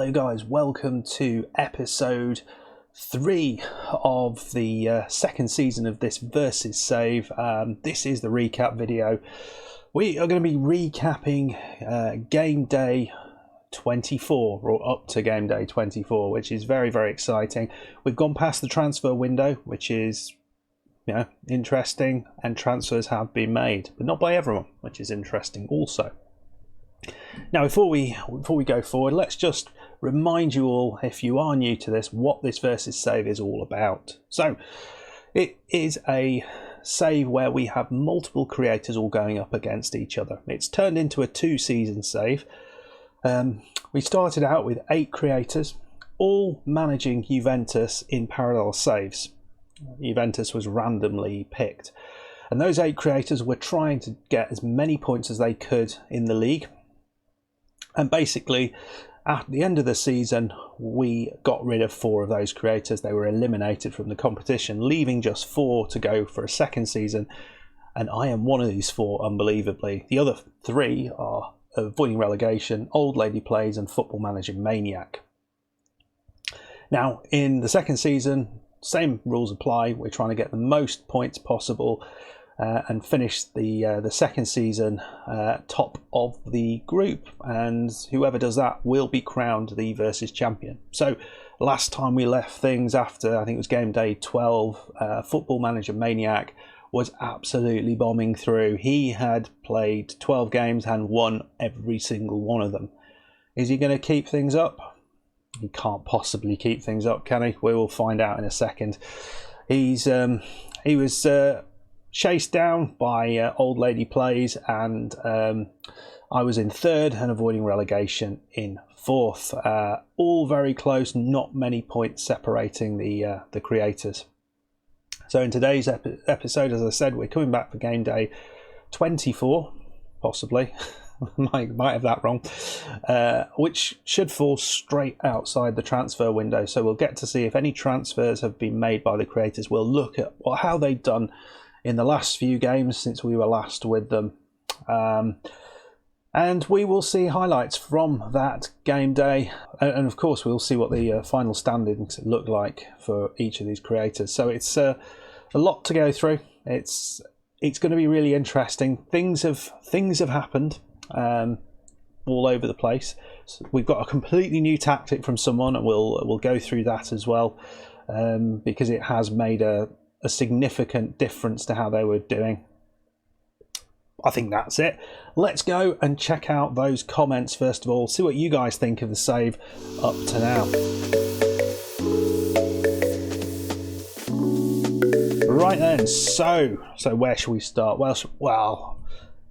Hello guys, welcome to episode 3 of the second season of this Versus save. This is the recap video. We are going to be recapping game day 24, or up to game day 24, which is very, very exciting. We've gone past the transfer window, which is interesting, and transfers have been made, but not by everyone, which is interesting also. Now, before we go forward, let's just remind you all, if you are new to this, what this Versus save is all about. So, it is a save where we have multiple creators all going up against each other. It's turned into a 2-season save. We started out with 8 creators, all managing Juventus in parallel saves. Juventus was randomly picked, and those 8 creators were trying to get as many points as they could in the league. And basically, at the end of the season, we got rid of 4 of those creators. They were eliminated from the competition, leaving just 4 to go for a second season. And I am one of these 4, unbelievably. The other 3 are Avoiding Relegation, Old Lady Plays, and Football Manager Maniac. Now, in the second season, same rules apply. We're trying to get the most points possible and finish the second season top of the group, and whoever does that will be crowned the Versus champion. So last time we left things after, I think it was game day 12, Football Manager Maniac was absolutely bombing through. He had played 12 games and won every single one of them. Is he going to keep things up? He can't possibly keep things up, can he? We will find out in a second. He was chased down by Old Lady Plays, and I was in 3rd and Avoiding Relegation in 4th. All very close, not many points separating the creators. So in today's episode, as I said, we're coming back for game day 24, possibly. might have that wrong, which should fall straight outside the transfer window. So we'll get to see if any transfers have been made by the creators. We'll look at how they've done in the last few games since we were last with them, and we will see highlights from that game day, and of course we'll see what the final standings look like for each of these creators. So it's a lot to go through. It's going to be really interesting. Things have happened all over the place. So we've got a completely new tactic from someone, and we'll go through that as well, because it has made a significant difference to how they were doing. I think that's it. Let's go and check out those comments first of all, see what you guys think of the save up to now. Right then, so where should we start? Well,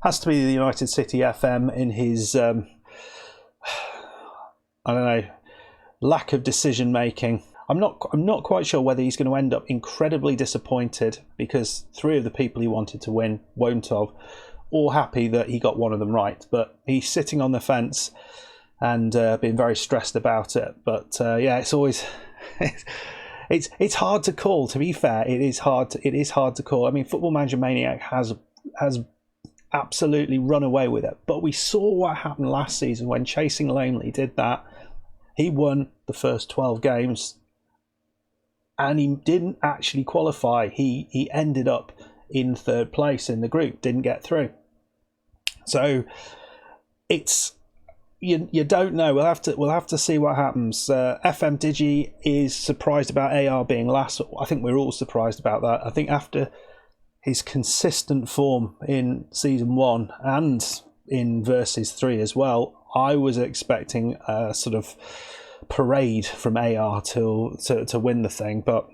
has to be the United City FM in his I don't know, lack of decision making. I'm not quite sure whether he's going to end up incredibly disappointed because 3 of the people he wanted to win won't have, or happy that he got one of them right. But he's sitting on the fence and being very stressed about it. But yeah, it's always it's hard to call. To be fair, it is hard to call. I mean, Football Manager Maniac has absolutely run away with it. But we saw what happened last season when Chasing Lonely did that. He won the first 12 games. And he didn't actually qualify. He ended up in 3rd place in the group, didn't get through. So it's you don't know. We'll have to see what happens. FM20 is surprised about AR being last. I think we're all surprised about that. I think after his consistent form in season 1 and in Versus 3 as well, I was expecting a sort of parade from AR to win the thing, but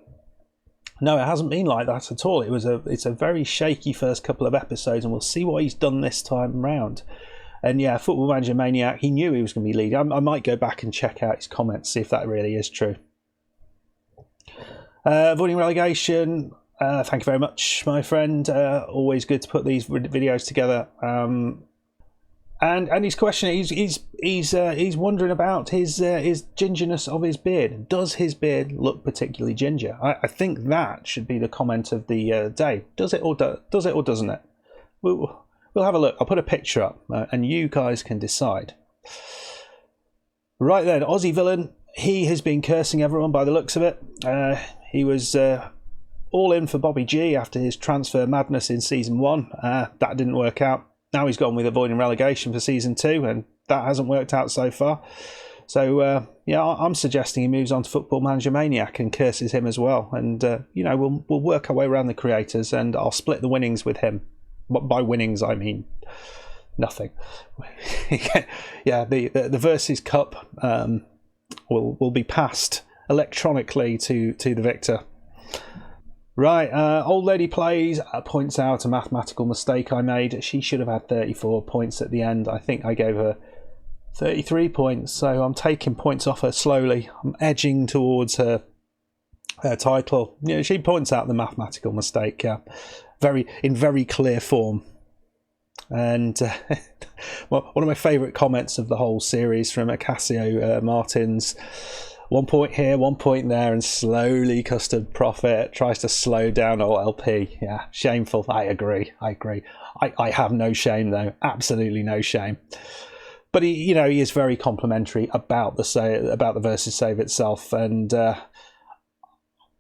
no, it hasn't been like that at all. It's a very shaky first couple of episodes, and we'll see what he's done this time round. And yeah, Football Manager Maniac, he knew he was going to be leading. I might go back and check out his comments, see if that really is true. Avoiding Relegation, thank you very much, my friend. Always good to put these videos together. And his question, he's wondering about his gingerness of his beard. Does his beard look particularly ginger? I think that should be the comment of the day. Does it or doesn't it? We'll have a look. I'll put a picture up, and you guys can decide. Right then, Aussie Villain, he has been cursing everyone by the looks of it. He was all in for Bobby G after his transfer madness in Season 1. That didn't work out. Now he's gone with avoiding relegation for Season 2, and that hasn't worked out so far. So, yeah, I'm suggesting he moves on to Football Manager Maniac and curses him as well. And, you know, we'll work our way around the creators, and I'll split the winnings with him. By winnings, I mean nothing. Yeah, the Versus Cup will be passed electronically to the victor. Right, Old Lady Plays points out a mathematical mistake I made. She should have had 34 points at the end. I think I gave her 33 points, so I'm taking points off her slowly. I'm edging towards her title. You know, she points out the mathematical mistake in very clear form. And well, one of my favourite comments of the whole series from Acacio Martins: 1 point here, 1 point there, and slowly Custard Prophet tries to slow down OLP. Yeah, shameful. I agree. I have no shame though, absolutely no shame. But he is very complimentary about the Versus Save itself, and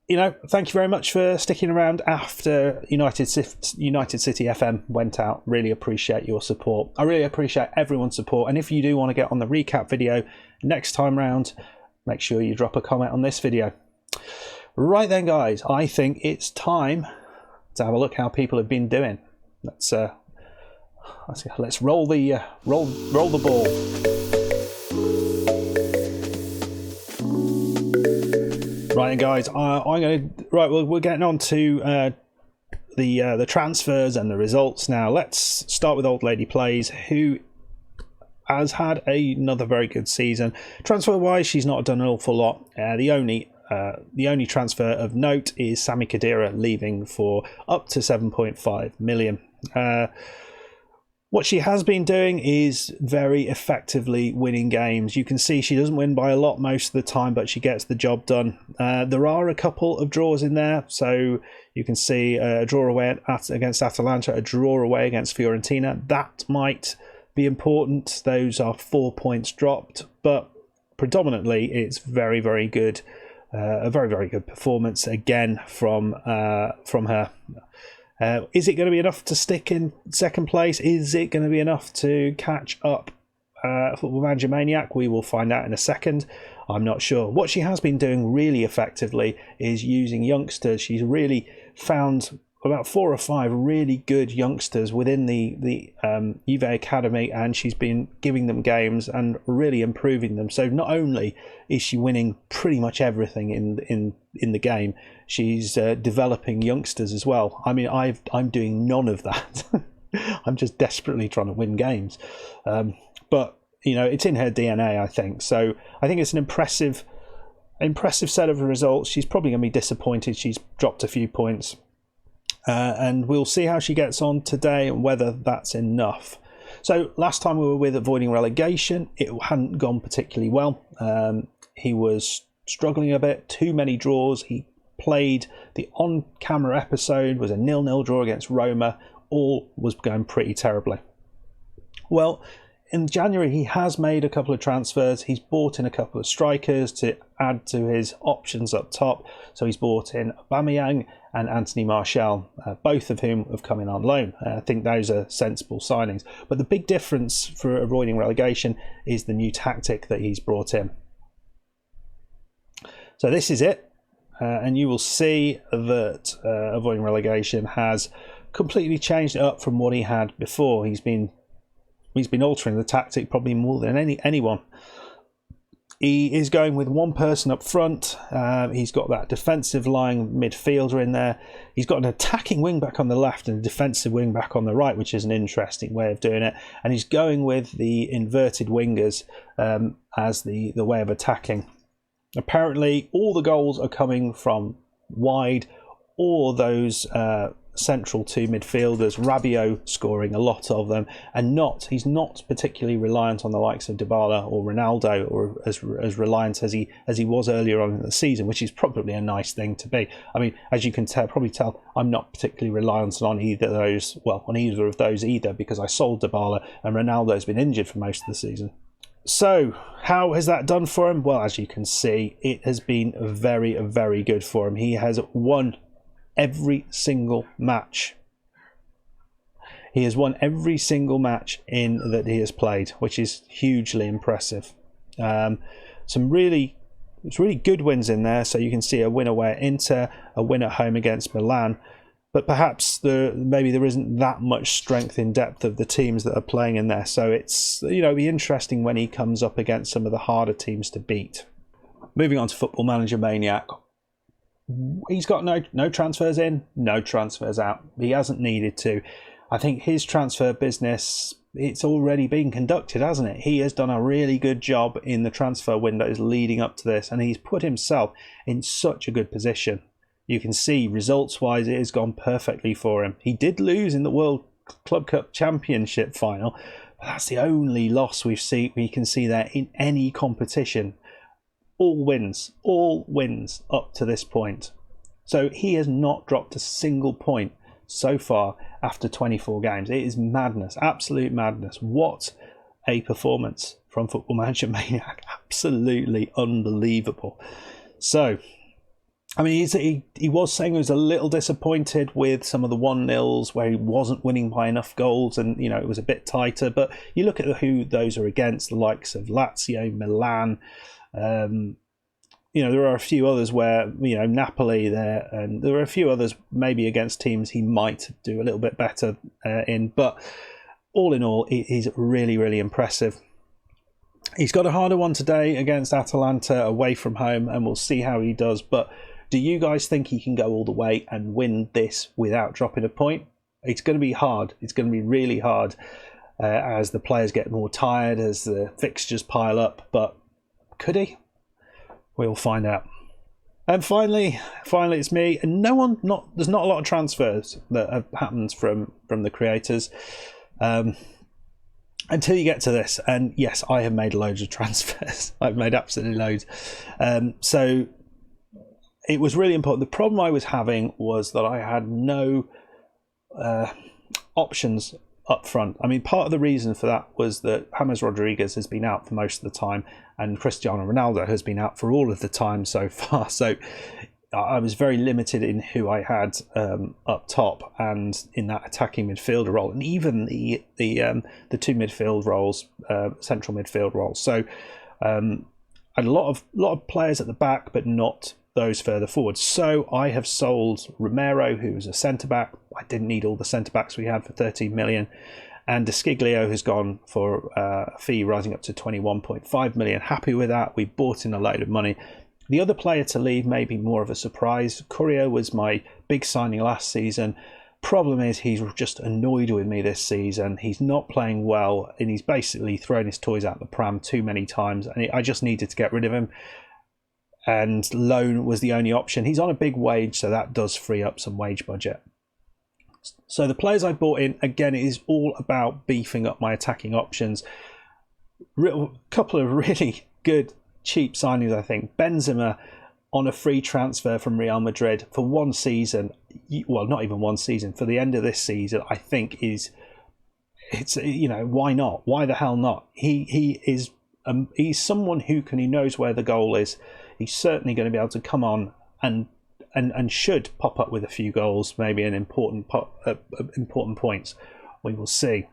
thank you very much for sticking around after United City FM went out. Really appreciate your support. I really appreciate everyone's support, and if you do want to get on the recap video next time round, make sure you drop a comment on this video. Right then, guys, I think it's time to have a look how people have been doing. Let's roll the ball. Right then, guys, we're getting on to the transfers and the results now. Let's start with Old Lady Plays, who has had another very good season. Transfer wise, she's not done an awful lot. The only transfer of note is Sami Khedira leaving for up to 7.5 million. What she has been doing is very effectively winning games. You can see she doesn't win by a lot most of the time, but she gets the job done. There are a couple of draws in there, so you can see a draw away against Atalanta, a draw away against Fiorentina. That might be important. Those are 4 points dropped, but predominantly it's very, very good. A very, very good performance again from her. Is it going to be enough to stick in second place? Is it going to be enough to catch up Football Manager Maniac? We will find out in a second. I'm not sure. What she has been doing really effectively is using youngsters. She's really found about 4 or 5 really good youngsters within the Juve Academy, and she's been giving them games and really improving them. So not only is she winning pretty much everything in the game, she's developing youngsters as well. I mean, I'm doing none of that. I'm just desperately trying to win games. But it's in her DNA, I think. So I think it's an impressive set of results. She's probably going to be disappointed she's dropped a few points. And we'll see how she gets on today and whether that's enough. So last time we were with avoiding relegation, it hadn't gone particularly well. He was struggling a bit, too many draws. He played the on-camera episode, was a 0-0 draw against Roma. All was going pretty terribly. Well, in January, he has made a couple of transfers. He's bought in a couple of strikers to add to his options up top. So he's bought in Aubameyang and Anthony Martial, both of whom have come in on loan. I think those are sensible signings. But the big difference for avoiding relegation is the new tactic that he's brought in. So this is it. And you will see that avoiding relegation has completely changed it up from what he had before. He's been altering the tactic probably more than anyone. He is going with one person up front. He's got that defensive lying midfielder in there. He's got an attacking wing back on the left and a defensive wing back on the right, which is an interesting way of doing it. And he's going with the inverted wingers as the way of attacking. Apparently, all the goals are coming from wide, or those central two midfielders, Rabiot scoring a lot of them, and he's not particularly reliant on the likes of Dybala or Ronaldo, or as reliant as he was earlier on in the season, which is probably a nice thing to be. I mean, as you can probably tell, I'm not particularly reliant on either of those either, because I sold Dybala and Ronaldo's been injured for most of the season. So, how has that done for him? Well, as you can see, it has been very, very good for him. He has won every single match. He has won every single match in that he has played, which is hugely impressive. Some really good wins in there. So you can see a win away at Inter, a win at home against Milan. But perhaps maybe there isn't that much strength in depth of the teams that are playing in there. So it's, it'll be interesting when he comes up against some of the harder teams to beat. Moving on to Football Manager Maniac. He's got no transfers in, no transfers out. He hasn't needed to. I think his transfer business, it's already been conducted, hasn't it? He has done a really good job in the transfer windows leading up to this, and he's put himself in such a good position. You can see results-wise it has gone perfectly for him. He did lose in the World Club Cup Championship final, but that's the only loss we can see there in any competition. All wins up to this point. So he has not dropped a single point so far after 24 games. It is madness, absolute madness. What a performance from Football Manager Maniac. Absolutely unbelievable. So, I mean, he was saying he was a little disappointed with some of the 1-0s where he wasn't winning by enough goals, and it was a bit tighter. But you look at who those are against, the likes of Lazio, Milan. There are a few others where Napoli there, and there are a few others maybe against teams he might do a little bit better in. But all in all, he's really, really impressive. He's got a harder one today against Atalanta away from home, and we'll see how he does. But do you guys think he can go all the way and win this without dropping a point? It's going to be hard. It's going to be really hard as the players get more tired, as the fixtures pile up. But could he? We'll find out. And finally, it's me. And there's not a lot of transfers that have happened from the creators until you get to this. And yes, I have made loads of transfers. I've made absolutely loads. So it was really important. The problem I was having was that I had no options up front. I mean, part of the reason for that was that James Rodriguez has been out for most of the time, and Cristiano Ronaldo has been out for all of the time so far. So I was very limited in who I had up top and in that attacking midfielder role, and even the two midfield roles, central midfield roles. So I had a lot of players at the back, but not those further forward. So I have sold Romero, who's a centre-back. I didn't need all the centre-backs we had for 13 million. And Desciglio has gone for a fee rising up to 21.5 million. Happy with that. We bought in a load of money. The other player to leave may be more of a surprise. Courier was my big signing last season. Problem is he's just annoyed with me this season. He's not playing well, and he's basically thrown his toys out the pram too many times. And I just needed to get rid of him. And loan was the only option. He's on a big wage, so that does free up some wage budget. So the players I bought in, again, it is all about beefing up my attacking options. A couple of really good, cheap signings, I think. Benzema on a free transfer from Real Madrid for one season. Well, not even one season. For the end of this season, I think why not? Why the hell not? He's someone who he knows where the goal is. He's certainly going to be able to come on and should pop up with a few goals, maybe in important points. We will see.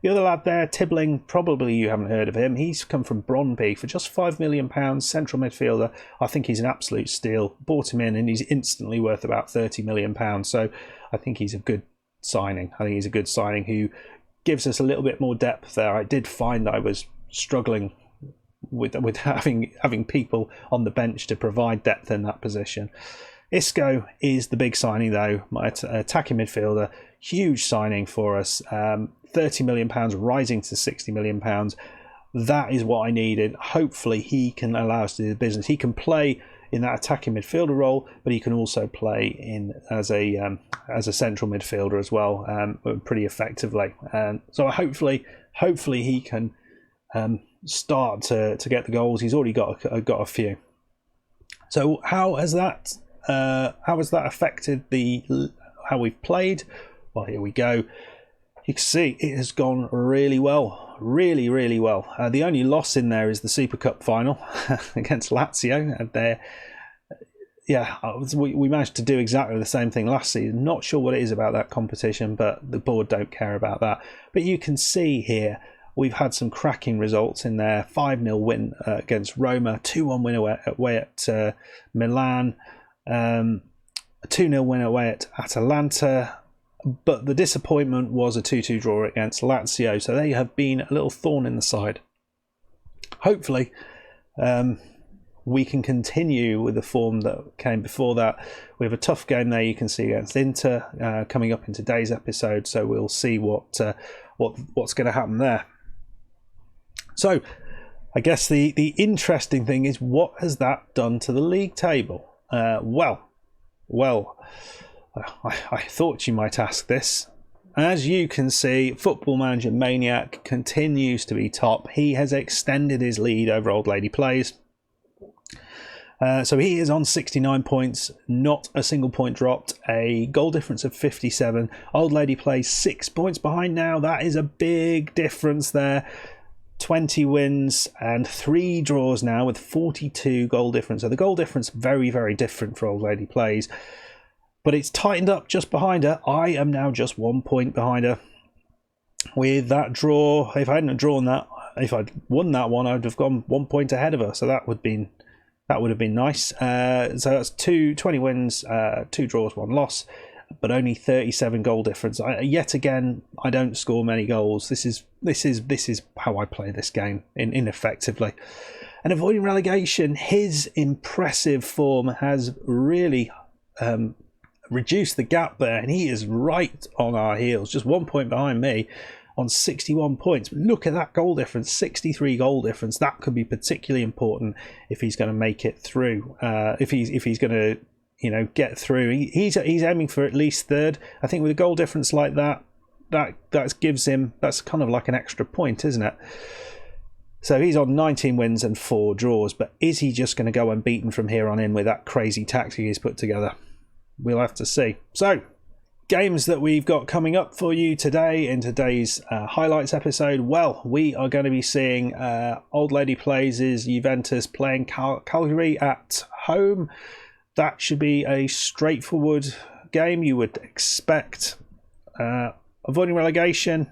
The other lad there, Tibbling, probably you haven't heard of him. He's come from Brøndby for just £5 million, central midfielder. I think he's an absolute steal. Bought him in and he's instantly worth about £30 million. So I think he's a good signing. I think he's a good signing who gives us a little bit more depth there. I did find I was struggling with having people on the bench to provide depth in that position. Isco is the big signing though, my attacking midfielder. Huge signing for us. £30 million rising to £60 million. That is what I needed. Hopefully he can allow us to do the business. He can play in that attacking midfielder role, but he can also play in as a central midfielder as well, pretty effectively. So hopefully he can start to get the goals. He's already got a few. So how has that affected how we've played? Well, here we go. You can see it has gone really well really, really well. The only loss in there is the Super Cup final against Lazio. And we managed to do exactly the same thing last season. Not sure what it is about that competition, but the board don't care about that. But you can see here, we've had some cracking results in there. 5-0 win against Roma, 2-1 win away at Milan, a 2-0 win away at Atalanta. But the disappointment was a 2-2 draw against Lazio, so they have been a little thorn in the side. Hopefully, we can continue with the form that came before that. We have a tough game there, you can see, against Inter coming up in today's episode, so we'll see what's going to happen there. So, I guess the interesting thing is, what has that done to the league table? Well, I thought you might ask this. As you can see, Football Manager Maniac continues to be top. He has extended his lead over Old Lady Plays. So he is on 69 points, not a single point dropped, a goal difference of 57. Old Lady Plays 6 points behind now. That is a big difference there. 20 wins and 3 draws now with 42 goal difference. So the goal difference very, very different for Old Lady Plays. But it's tightened up just behind her. I am now just 1 point behind her. With that draw, if I hadn't drawn that, if I'd won that one, I'd have gone 1 point ahead of her. So that would have been nice. So that's 20 wins, 2 draws, 1 loss, but only 37 goal difference. Yet again, I don't score many goals. This is how I play this game ineffectively. And avoiding relegation, his impressive form has really reduced the gap there, and he is right on our heels, just 1 point behind me on 61 points. Look at that goal difference, 63 goal difference. That could be particularly important if he's going to make it through. If he's going to get through, he's aiming for at least third. I think with a goal difference like that gives him, that's kind of like an extra point, isn't it? So he's on 19 wins and 4 draws, but is he just going to go unbeaten from here on in with that crazy tactic he's put together? We'll have to see. So, games that we've got coming up for you today in today's highlights episode. Well, we are going to be seeing Old Lady Plays' Juventus playing Cagliari at home. That should be a straightforward game, you would expect. Avoiding relegation,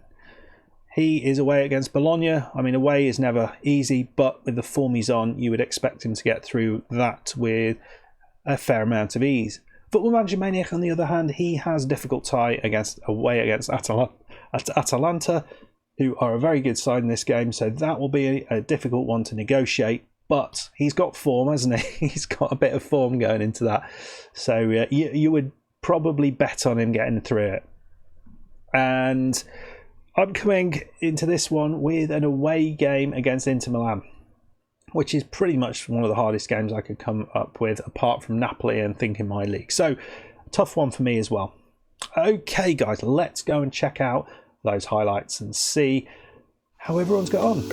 he is away against Bologna. I mean, away is never easy, but with the form he's on, you would expect him to get through that with a fair amount of ease. Football Manager Maniac, on the other hand, he has a difficult tie away against Atalanta, who are a very good side in this game, so that will be a difficult one to negotiate. But he's got form, hasn't he? He's got a bit of form going into that. So you would probably bet on him getting through it. And I'm coming into this one with an away game against Inter Milan, which is pretty much one of the hardest games I could come up with, apart from Napoli and Think in My League. So, a tough one for me as well. Okay, guys, let's go and check out those highlights and see how everyone's got on.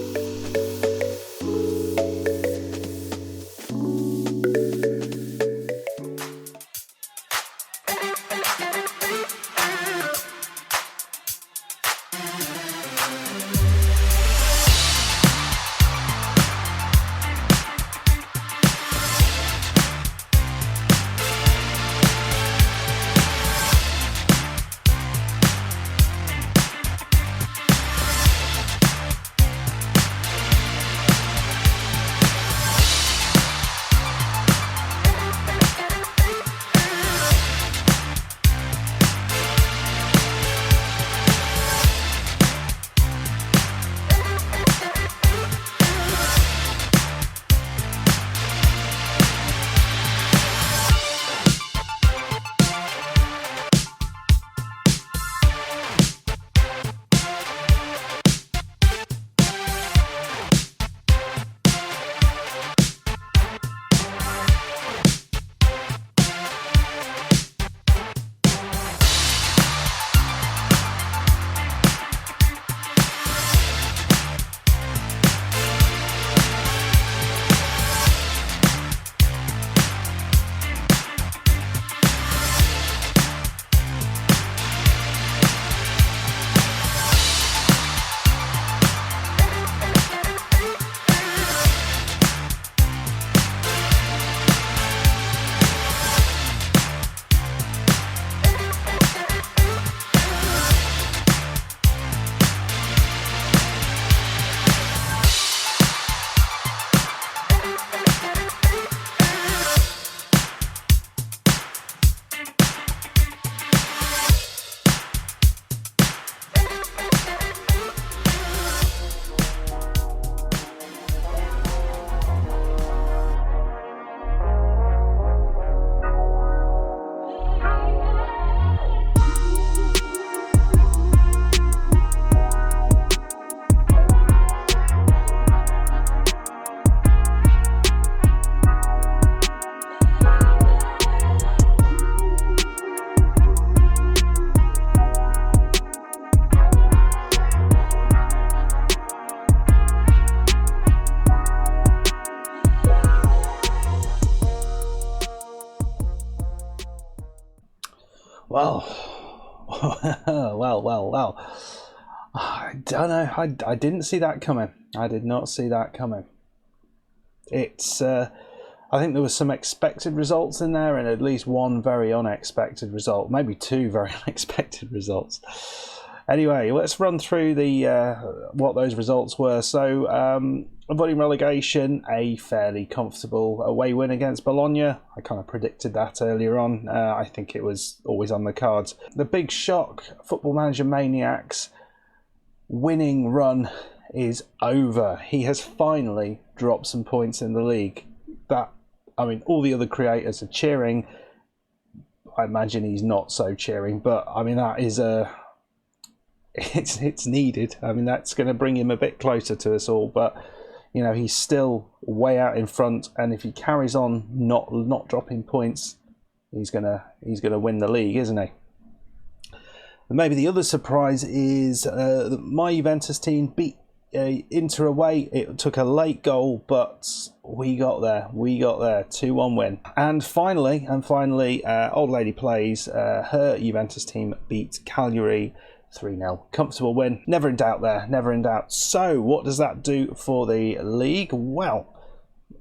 Well, well. I don't know. I didn't see that coming. I did not see that coming. It's. I think there was some expected results in there, and at least one very unexpected result. Maybe two very unexpected results. Anyway, let's run through the what those results were. So, avoiding relegation, a fairly comfortable away win against Bologna. I kind of predicted that earlier on. I think it was always on the cards. The big shock, Football Manager Maniac's winning run is over. He has finally dropped some points in the league. All the other creators are cheering. I imagine he's not so cheering, but I mean that is it's needed. I mean that's going to bring him a bit closer to us all, but you know he's still way out in front, and if he carries on not dropping points, he's gonna win the league, isn't he? And maybe the other surprise is that my Juventus team beat Inter away. It took a late goal, but we got there. 2-1 win. And finally, Old Lady Plays, her Juventus team beat Cagliari 3-0. Comfortable win. Never in doubt there. Never in doubt. So what does that do for the league? Well,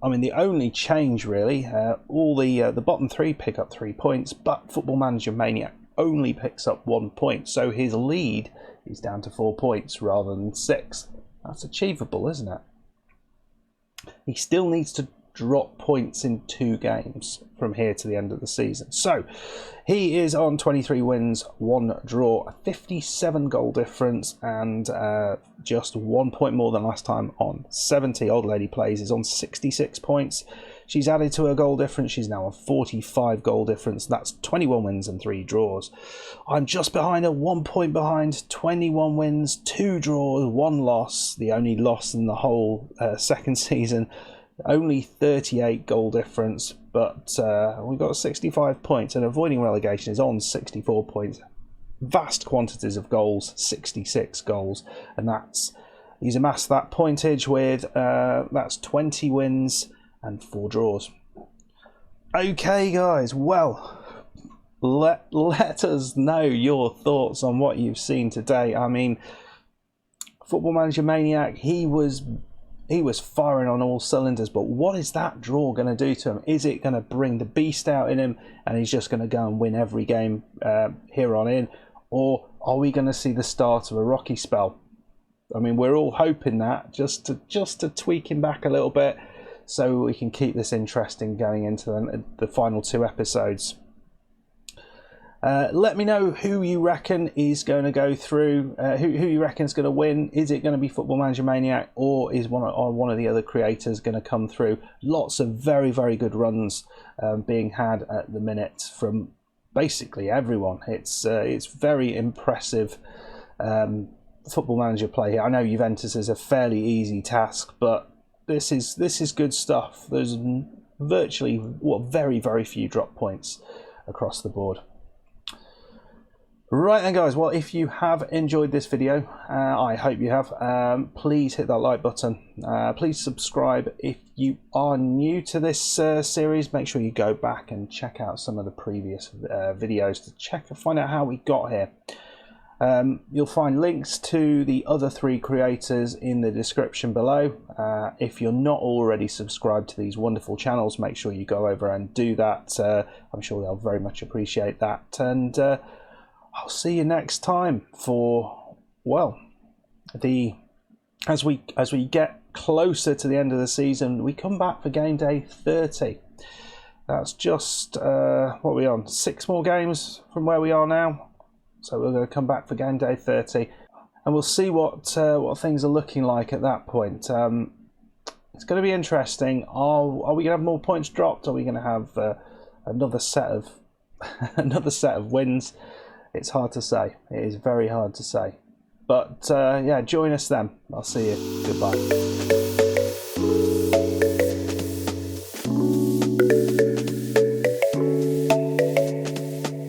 I mean, the only change really, all the bottom three pick up 3 points, but Football Manager Maniac only picks up 1 point. So his lead is down to 4 points rather than 6. That's achievable, isn't it? He still needs to drop points in 2 games from here to the end of the season. So he is on 23 wins, 1 draw, a 57 goal difference, and just 1 point more than last time on 70. Old Lady Plays is on 66 points. She's added to her goal difference. She's now on 45 goal difference. That's 21 wins and 3 draws. I'm just behind her, 1 point behind, 21 wins, 2 draws, 1 loss. The only loss in the whole second season. Only 38 goal difference, but we've got 65 points, and avoiding relegation is on 64 points. Vast quantities of goals, 66 goals, and he's amassed that pointage with that's 20 wins and 4 draws. Okay, guys, well, let us know your thoughts on what you've seen today. I mean, Football Manager Maniac, he was firing on all cylinders, but what is that draw going to do to him? Is it going to bring the beast out in him and he's just going to go and win every game here on in? Or are we going to see the start of a rocky spell? I mean, we're all hoping that, just to tweak him back a little bit so we can keep this interesting going into the final 2 episodes. Let me know who you reckon is going to go through, who you reckon is going to win. Is it going to be Football Manager Maniac, or is one of the other creators going to come through? Lots of very, very good runs being had at the minute from basically everyone. It's very impressive Football Manager play here. I know Juventus is a fairly easy task, but this is good stuff. There's virtually very, very few drop points across the board. Right then, guys, well, if you have enjoyed this video, I hope you have, please hit that like button. Please subscribe. If you are new to this series, make sure you go back and check out some of the previous videos to find out how we got here. You'll find links to the other 3 creators in the description below. If you're not already subscribed to these wonderful channels, make sure you go over and do that. I'm sure they'll very much appreciate that. And I'll see you next time for, well, as we get closer to the end of the season, we come back for game day 30. That's just what are we on? 6 more games from where we are now. So we're going to come back for game day 30, and we'll see what things are looking like at that point. It's going to be interesting. Are we going to have more points dropped? Are we going to have another set of wins? It's hard to say. It is very hard to say. But yeah, join us then. I'll see you. Goodbye.